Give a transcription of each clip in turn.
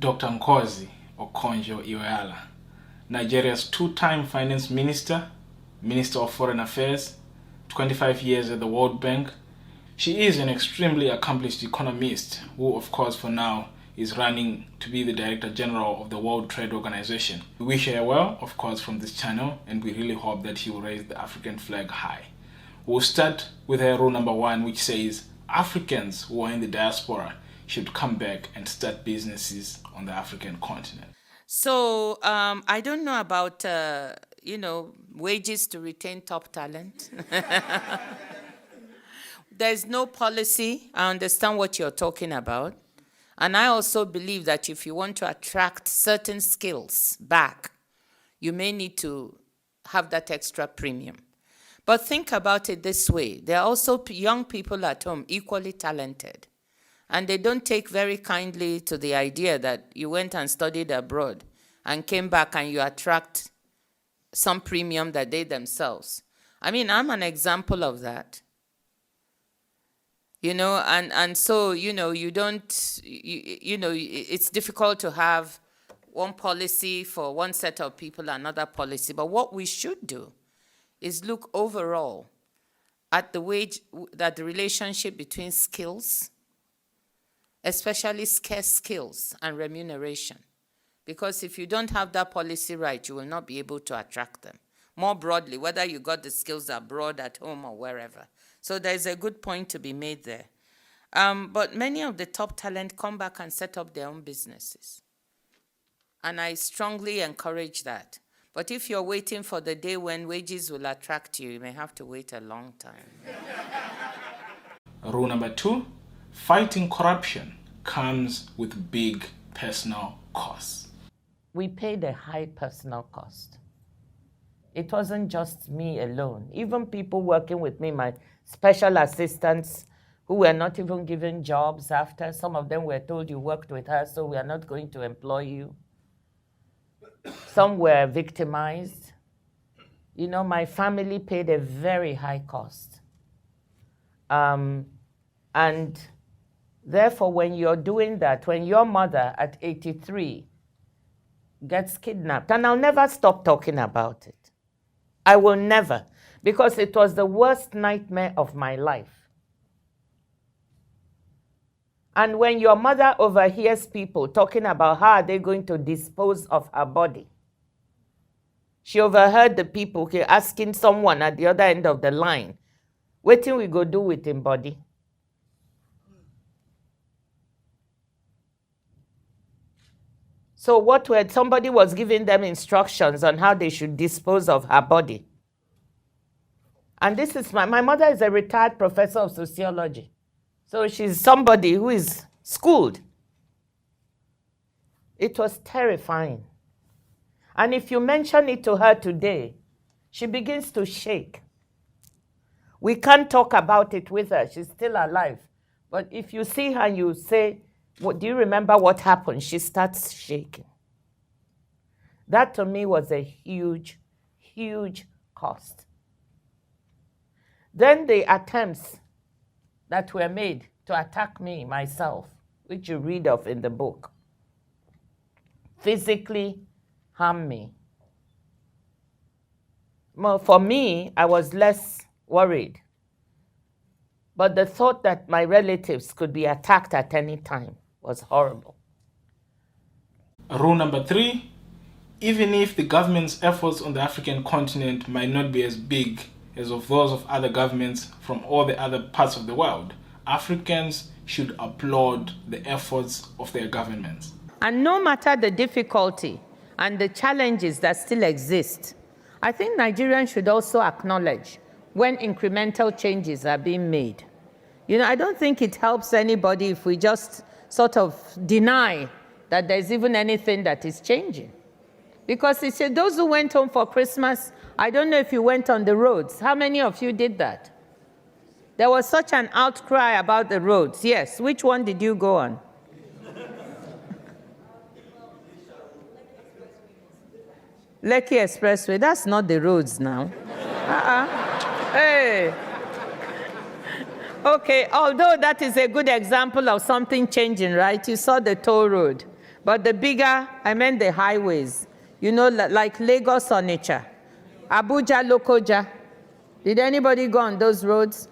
Dr. Ngozi Okonjo Iweala, Nigeria's two-time finance minister, Minister of Foreign Affairs, 25 years at the World Bank. She is an extremely accomplished economist who, of course, for now, is running to be the Director General of the World Trade Organization. We wish her well, of course, from this channel, and we really hope that she will raise the African flag high. We'll start with her rule number 1, which says Africans who are in the diaspora should come back and start businesses on the African continent. So I don't know about, wages to retain top talent. There's no policy. I understand what you're talking about. And I also believe that if you want to attract certain skills back, you may need to have that extra premium. But think about it this way. There are also young people at home equally talented. And they don't take very kindly to the idea that you went and studied abroad and came back and you attract some premium that they themselves. I mean, I'm an example of that. And so, you don't, it's difficult to have one policy for one set of people, another policy. But what we should do is look overall at the relationship between skills, especially scarce skills, and remuneration. Because if you don't have that policy right, you will not be able to attract them. More broadly, whether you got the skills abroad, at home, or wherever. So there's a good point to be made there. But many of the top talent come back and set up their own businesses. And I strongly encourage that. But if you're waiting for the day when wages will attract you, you may have to wait a long time. Rule number 2, fighting corruption comes with big personal costs. We paid a high personal cost. It wasn't just me alone. Even people working with me, my special assistants, who were not even given jobs after. Some of them were told, you worked with us, so we are not going to employ you. Some were victimized. My family paid a very high cost. And therefore, when you're doing that, when your mother at 83 gets kidnapped, and I'll never stop talking about it. I will never, because it was the worst nightmare of my life. And when your mother overhears people talking about how are they going to dispose of her body, she overheard the people asking someone at the other end of the line, what we go do with him body? So somebody was giving them instructions on how they should dispose of her body. And this is my mother is a retired professor of sociology. So she's somebody who is schooled. It was terrifying. And if you mention it to her today, she begins to shake. We can't talk about it with her. She's still alive. But if you see her and you say, do you remember what happened? She starts shaking. That to me was a huge, huge cost. Then the attempts that were made to attack me, myself, which you read of in the book, physically harm me. Well, for me, I was less worried. But the thought that my relatives could be attacked at any time was horrible. Rule number 3, even if the government's efforts on the African continent might not be as big as of those of other governments from all the other parts of the world, Africans should applaud the efforts of their governments. And no matter the difficulty and the challenges that still exist, I think Nigerians should also acknowledge when incremental changes are being made. I don't think it helps anybody if we just sort of deny that there's even anything that is changing. Because he said, those who went home for Christmas, I don't know if you went on the roads. How many of you did that? There was such an outcry about the roads. Yes, which one did you go on? Lekki Expressway, that's not the roads now. Hey. Okay, although that is a good example of something changing, right? You saw the toll road. But the bigger, I meant the highways, you know, like Lagos Onitsha, Abuja Lokoja. Did anybody go on those roads?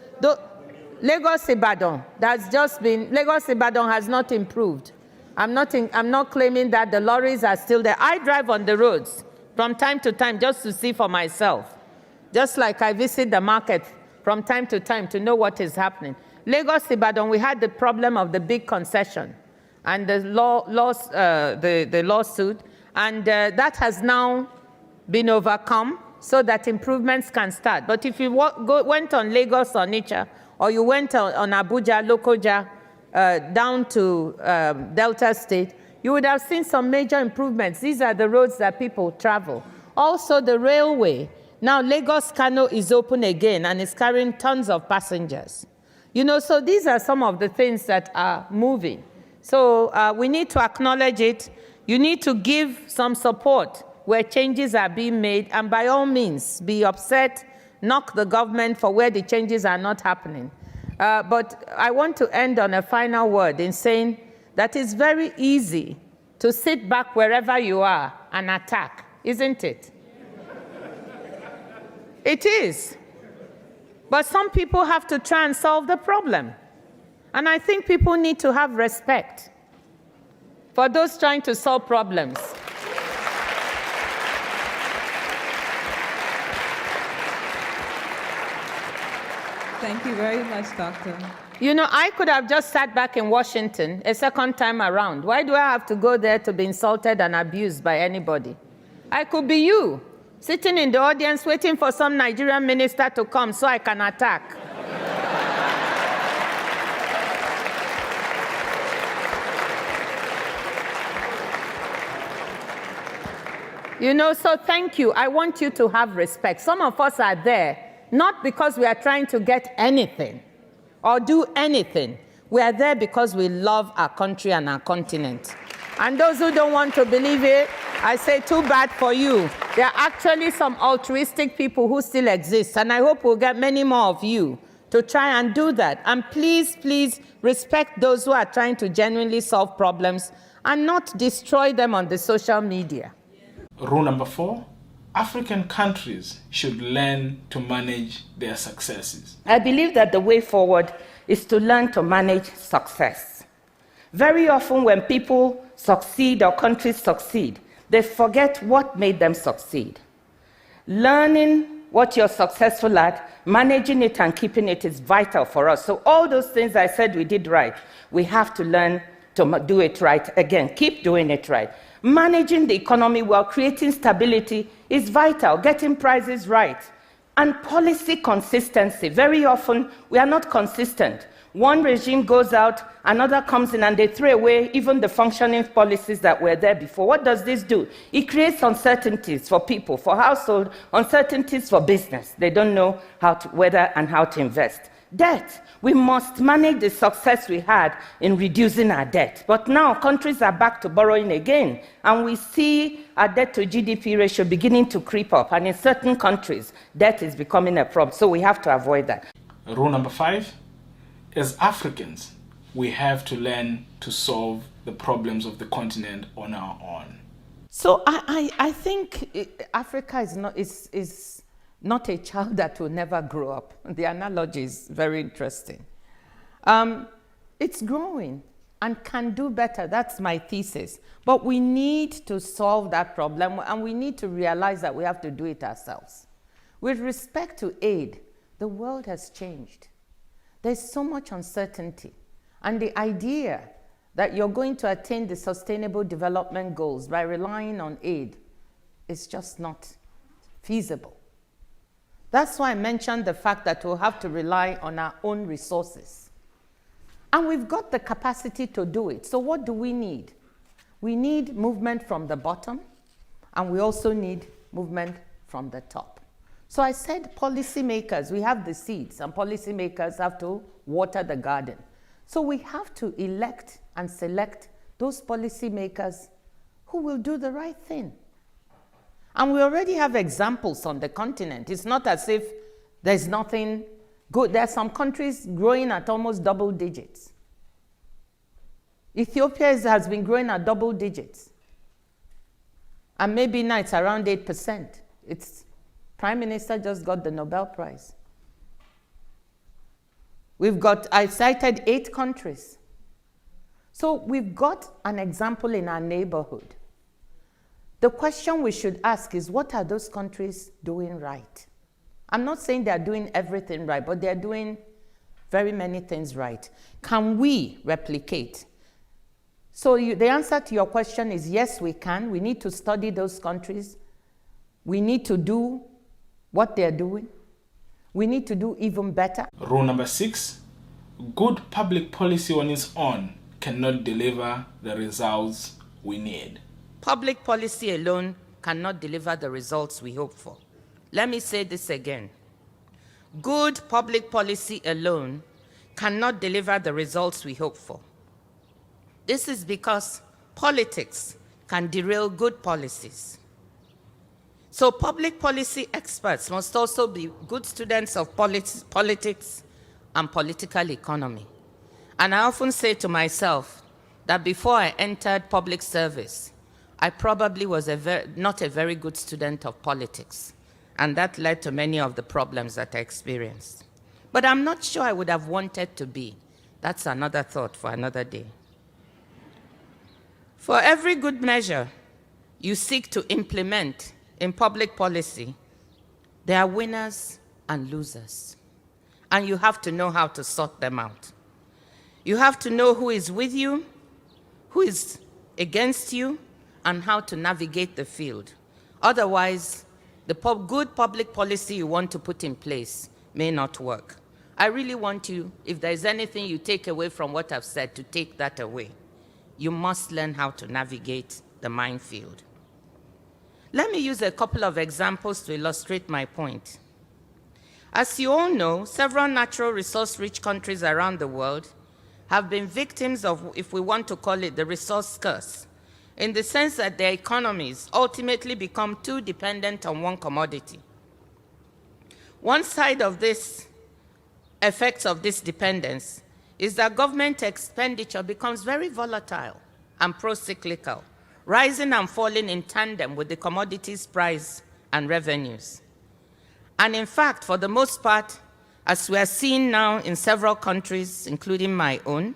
Lagos Ibadan, that's just been, Lagos Ibadan has not improved. I'm not claiming that the lorries are still there. I drive on the roads from time to time just to see for myself. Just like I visit the market from time to time to know what is happening. Lagos Ibadan, we had the problem of the big concession and the lawsuit, and that has now been overcome so that improvements can start. But if you went on Lagos Onitsha, or you went on Abuja Lokoja down to Delta State, you would have seen some major improvements. These are the roads that people travel. Also the railway. Now Lagos Kano is open again and is carrying tons of passengers. You know, so these are some of the things that are moving. So we need to acknowledge it. You need to give some support where changes are being made, and by all means, be upset, knock the government for where the changes are not happening. But I want to end on a final word in saying that it's very easy to sit back wherever you are and attack, isn't it? It is. But some people have to try and solve the problem. And I think people need to have respect for those trying to solve problems. Thank you very much, Doctor. You know, I could have just sat back in Washington a second time around. Why do I have to go there to be insulted and abused by anybody? I could be you, sitting in the audience waiting for some Nigerian minister to come so I can attack. You know, so thank you. I want you to have respect. Some of us are there not because we are trying to get anything or do anything. We are there because we love our country and our continent. And those who don't want to believe it, I say too bad for you. There are actually some altruistic people who still exist, and I hope we'll get many more of you to try and do that. And please, please respect those who are trying to genuinely solve problems and not destroy them on the social media. Rule number 4, African countries should learn to manage their successes. I believe that the way forward is to learn to manage success. Very often when people succeed or countries succeed, they forget what made them succeed. Learning what you're successful at, managing it and keeping it is vital for us. So all those things I said we did right, we have to learn to do it right again. Keep doing it right. Managing the economy while creating stability is vital. Getting prices right. And policy consistency. Very often, we are not consistent. One regime goes out, another comes in, and they throw away even the functioning policies that were there before. What does this do? It creates uncertainties for people, for households, uncertainties for business. They don't know whether and how to invest. Debt. We must manage the success we had in reducing our debt. But now countries are back to borrowing again, and we see our debt to GDP ratio beginning to creep up. And in certain countries, debt is becoming a problem. So we have to avoid that. Rule number 5, as Africans, we have to learn to solve the problems of the continent on our own. So I think Africa is not a child that will never grow up. The analogy is very interesting. It's growing and can do better. That's my thesis. But we need to solve that problem, and we need to realize that we have to do it ourselves. With respect to aid, the world has changed. There's so much uncertainty. And the idea that you're going to attain the sustainable development goals by relying on aid is just not feasible. That's why I mentioned the fact that we'll have to rely on our own resources. And we've got the capacity to do it. So what do we need? We need movement from the bottom, and we also need movement from the top. So I said policymakers, we have the seeds, and policymakers have to water the garden. So we have to elect and select those policymakers who will do the right thing. And we already have examples on the continent. It's not as if there's nothing good. There are some countries growing at almost double digits. Ethiopia has been growing at double digits. And maybe now it's around 8%. Its Prime Minister just got the Nobel Prize. I cited 8 countries. So we've got an example in our neighborhood. The question we should ask is, what are those countries doing right? I'm not saying they're doing everything right, but they're doing very many things right. Can we replicate? So the answer to your question is yes, we can. We need to study those countries. We need to do what they're doing. We need to do even better. Rule number 6, good public policy on its own cannot deliver the results we need. Public policy alone cannot deliver the results we hope for. Let me say this again. Good public policy alone cannot deliver the results we hope for. This is because politics can derail good policies. So public policy experts must also be good students of politics and political economy. And I often say to myself that before I entered public service, I probably was not a very good student of politics. And that led to many of the problems that I experienced. But I'm not sure I would have wanted to be. That's another thought for another day. For every good measure you seek to implement in public policy, there are winners and losers. And you have to know how to sort them out. You have to know who is with you, who is against you, and how to navigate the field. Otherwise, the good public policy you want to put in place may not work. I really want you, if there's anything you take away from what I've said, to take that away. You must learn how to navigate the minefield. Let me use a couple of examples to illustrate my point. As you all know, several natural resource-rich countries around the world have been victims of, if we want to call it, the resource curse, in the sense that their economies ultimately become too dependent on one commodity. One side of this effects of this dependence is that government expenditure becomes very volatile and pro-cyclical, rising and falling in tandem with the commodities price and revenues. And in fact, for the most part, as we are seeing now in several countries, including my own,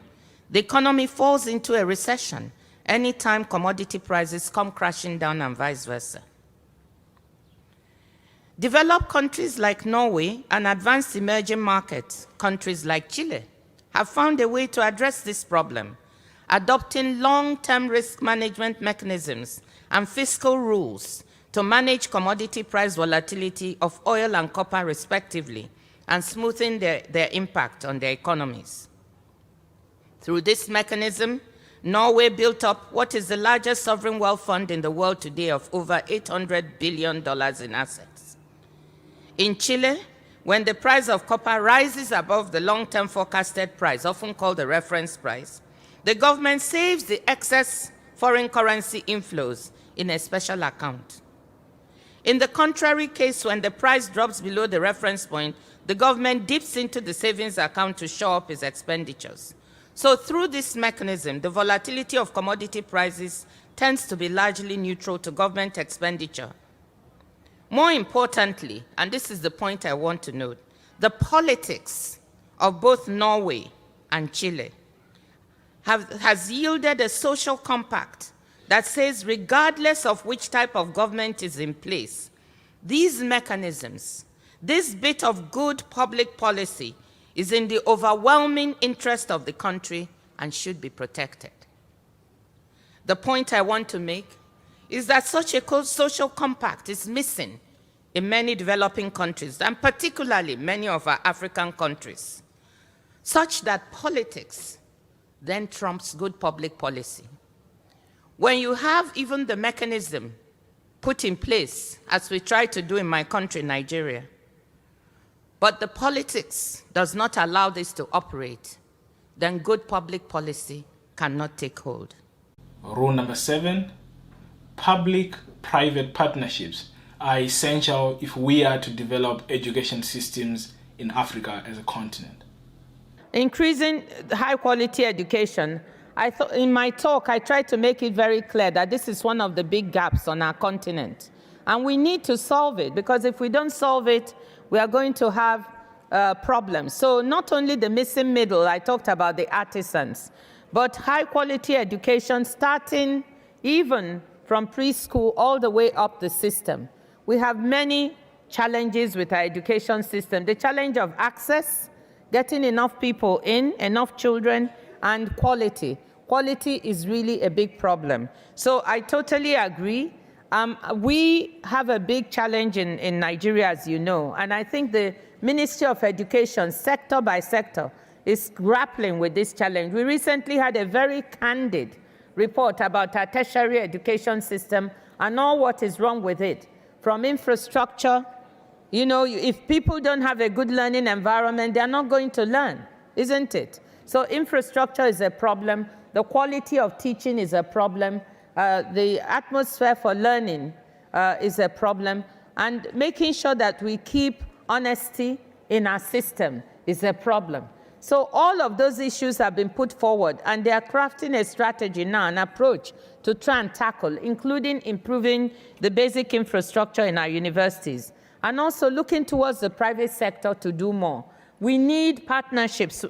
the economy falls into a recession anytime commodity prices come crashing down and vice versa. Developed countries like Norway and advanced emerging markets, countries like Chile, have found a way to address this problem, adopting long-term risk management mechanisms and fiscal rules to manage commodity price volatility of oil and copper respectively, and smoothing their impact on their economies. Through this mechanism, Norway built up what is the largest sovereign wealth fund in the world today of over $800 billion in assets. In Chile, when the price of copper rises above the long-term forecasted price, often called the reference price, the government saves the excess foreign currency inflows in a special account. In the contrary case, when the price drops below the reference point, the government dips into the savings account to shore up its expenditures. So through this mechanism, the volatility of commodity prices tends to be largely neutral to government expenditure. More importantly, and this is the point I want to note, the politics of both Norway and Chile has yielded a social compact that says regardless of which type of government is in place, these mechanisms, this bit of good public policy is in the overwhelming interest of the country and should be protected. The point I want to make is that such a social compact is missing in many developing countries, and particularly many of our African countries, such that politics then trumps good public policy. When you have even the mechanism put in place, as we try to do in my country, Nigeria, but the politics does not allow this to operate, then good public policy cannot take hold. Rule number 7, public-private partnerships are essential if we are to develop education systems in Africa as a continent. Increasing high-quality education In my talk, I tried to make it very clear that this is one of the big gaps on our continent. And we need to solve it, because if we don't solve it, we are going to have problems. So not only the missing middle, I talked about the artisans, but high quality education starting even from preschool all the way up the system. We have many challenges with our education system. The challenge of access, getting enough people in, enough children, and quality. Quality is really a big problem. So I totally agree. We have a big challenge in Nigeria, as you know, and I think the Ministry of Education, sector by sector, is grappling with this challenge. We recently had a very candid report about our tertiary education system and all what is wrong with it, from infrastructure. You know, if people don't have a good learning environment, they're not going to learn, isn't it? So infrastructure is a problem. The quality of teaching is a problem. The atmosphere for learning is a problem. And making sure that we keep honesty in our system is a problem. So all of those issues have been put forward, and they are crafting a strategy now, an approach to try and tackle, including improving the basic infrastructure in our universities, and also looking towards the private sector to do more. We need partnerships.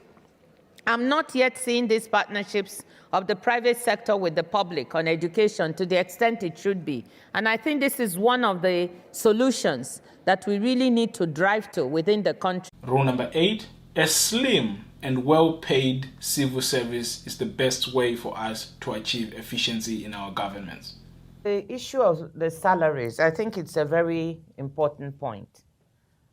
I'm not yet seeing these partnerships of the private sector with the public on education to the extent it should be. And I think this is one of the solutions that we really need to drive to within the country. Rule number 8, a slim and well-paid civil service is the best way for us to achieve efficiency in our governments. The issue of the salaries, I think it's a very important point.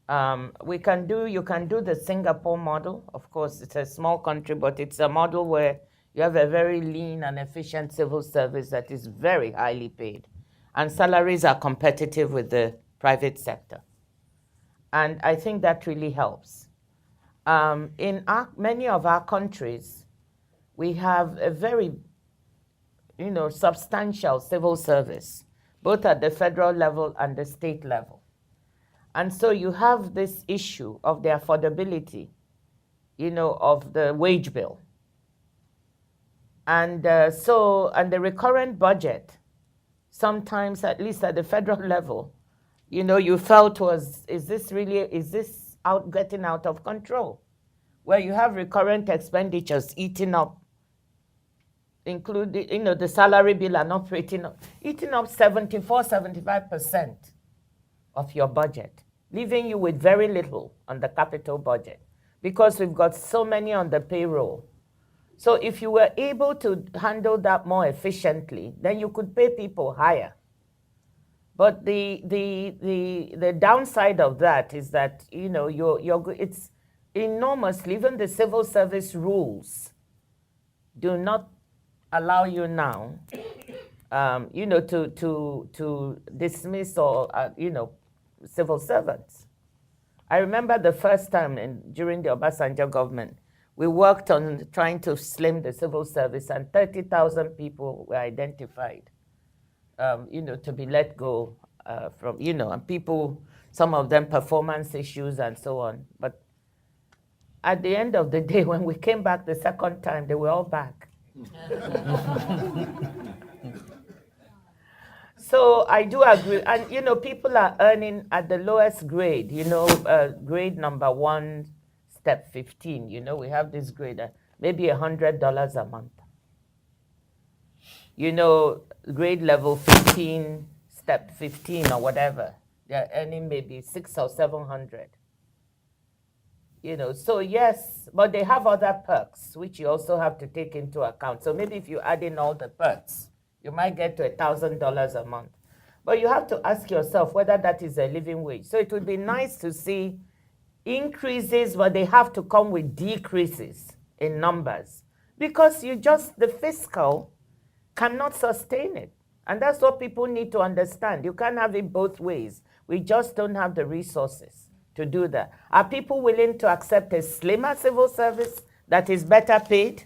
You can do the Singapore model. Of course, it's a small country, but it's a model where you have a very lean and efficient civil service that is very highly paid. And salaries are competitive with the private sector. And I think that really helps. In many of our countries, we have a very substantial civil service, both at the federal level and the state level. And so you have this issue of the affordability, of the wage bill. And the recurrent budget, sometimes, at least at the federal level, you felt is this getting out of control? Where you have recurrent expenditures eating up, including, the salary bill and operating, eating up 75% of your budget, leaving you with very little on the capital budget, because we've got so many on the payroll. So if you were able to handle that more efficiently, then you could pay people higher. But the downside of that is that it's enormously, even the civil service rules do not allow you now, to dismiss or civil servants. I remember the first time during the Obasanjo government, we worked on trying to slim the civil service, and 30,000 people were identified, to be let go from, and people, some of them performance issues and so on. But at the end of the day, when we came back the second time, they were all back. So I do agree. And, people are earning at the lowest grade, grade number 1, step 15. We have this grade, maybe $100 a month. Grade level 15, step 15 or whatever, they're earning maybe 600 or 700. So yes, but they have other perks, which you also have to take into account. So maybe if you add in all the perks, you might get to $1,000 a month. But you have to ask yourself whether that is a living wage. So it would be nice to see increases, but they have to come with decreases in numbers, because the fiscal cannot sustain it. And that's what people need to understand. You can't have it both ways. We just don't have the resources to do that. Are people willing to accept a slimmer civil service that is better paid?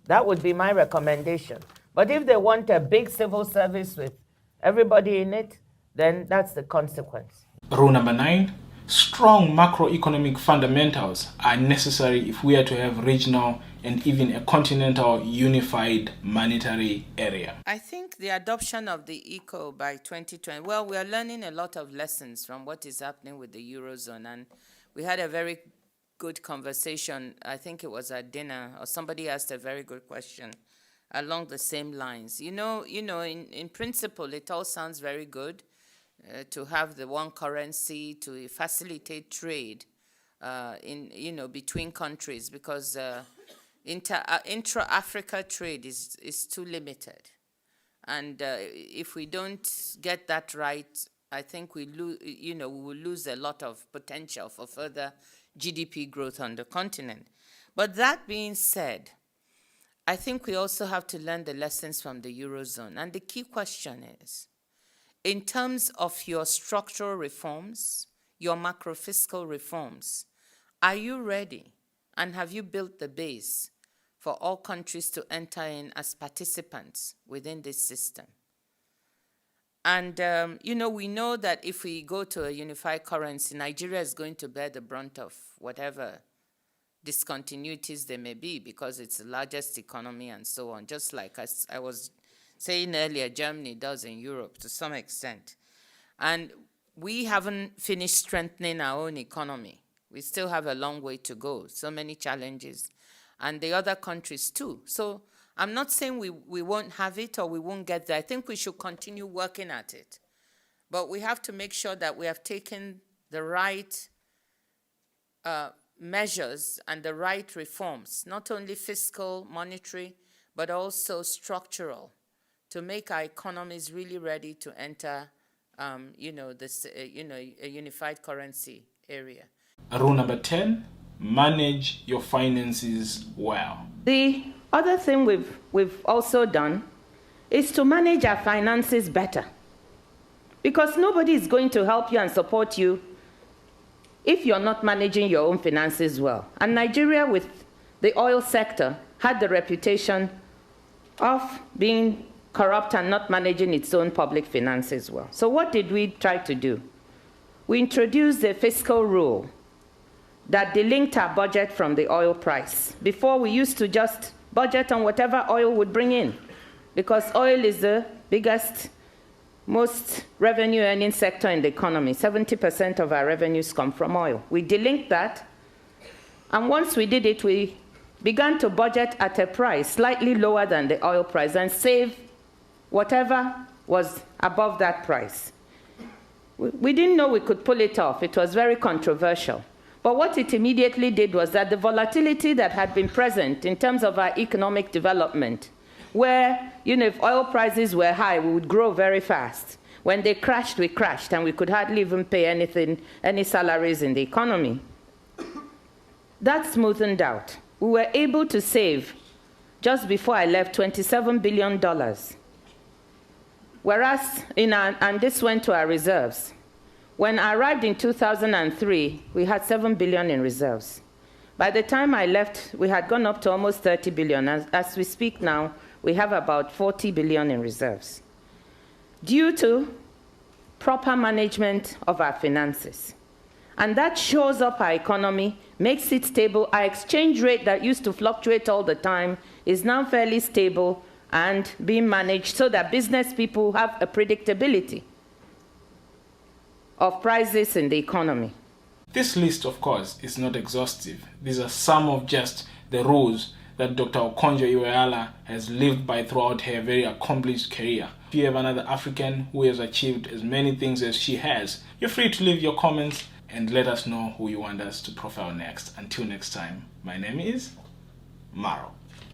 That would be my recommendation. But if they want a big civil service with everybody in it, then that's the consequence. Rule number 9, strong macroeconomic fundamentals are necessary if we are to have regional and even a continental unified monetary area. I think the adoption of the ECO by 2020, well, we are learning a lot of lessons from what is happening with the Eurozone, and we had a very good conversation. I think it was at dinner, or somebody asked a very good question along the same lines. In principle, it all sounds very good to have the one currency to facilitate trade between countries, because intra-Africa trade is too limited. And if we don't get that right, I think we will lose a lot of potential for further GDP growth on the continent. But that being said, I think we also have to learn the lessons from the Eurozone. And the key question is, in terms of your structural reforms, your macro-fiscal reforms, are you ready, and have you built the base for all countries to enter in as participants within this system? And, we know that if we go to a unified currency, Nigeria is going to bear the brunt of whatever discontinuities there may be, because it's the largest economy and so on, just like as I was saying earlier, Germany does in Europe to some extent. And we haven't finished strengthening our own economy. We still have a long way to go, so many challenges, and the other countries too. So I'm not saying we won't have it or we won't get there. I think we should continue working at it. But we have to make sure that we have taken the right measures and the right reforms, not only fiscal, monetary, but also structural, to make our economies really ready to enter, a unified currency area. Rule number 10, manage your finances well. The other thing we've also done is to manage our finances better. Because nobody is going to help you and support you if you're not managing your own finances well. And Nigeria, with the oil sector, had the reputation of being corrupt and not managing its own public finances well. So what did we try to do? We introduced a fiscal rule that delinked our budget from the oil price. Before, we used to just budget on whatever oil would bring in, because oil is the biggest, most revenue-earning sector in the economy. 70% of our revenues come from oil. We delinked that, and once we did it, we began to budget at a price slightly lower than the oil price and save whatever was above that price. We didn't know we could pull it off. It was very controversial. But what it immediately did was that the volatility that had been present in terms of our economic development, where, if oil prices were high, we would grow very fast. When they crashed, we crashed, and we could hardly even pay any salaries in the economy. That smoothened out. We were able to save, just before I left, $27 billion. Whereas, and this went to our reserves. When I arrived in 2003, we had $7 billion in reserves. By the time I left, we had gone up to almost $30 billion. As we speak now, we have about $40 billion in reserves, due to proper management of our finances. And that shores up our economy, makes it stable. Our exchange rate that used to fluctuate all the time is now fairly stable and being managed so that business people have a predictability of prices in the economy. This list, of course, is not exhaustive. These are some of just the rules that Dr. Okonjo Iweala has lived by throughout her very accomplished career. If you have another African who has achieved as many things as she has, you're free to leave your comments and let us know who you want us to profile next. Until next time, my name is Maro.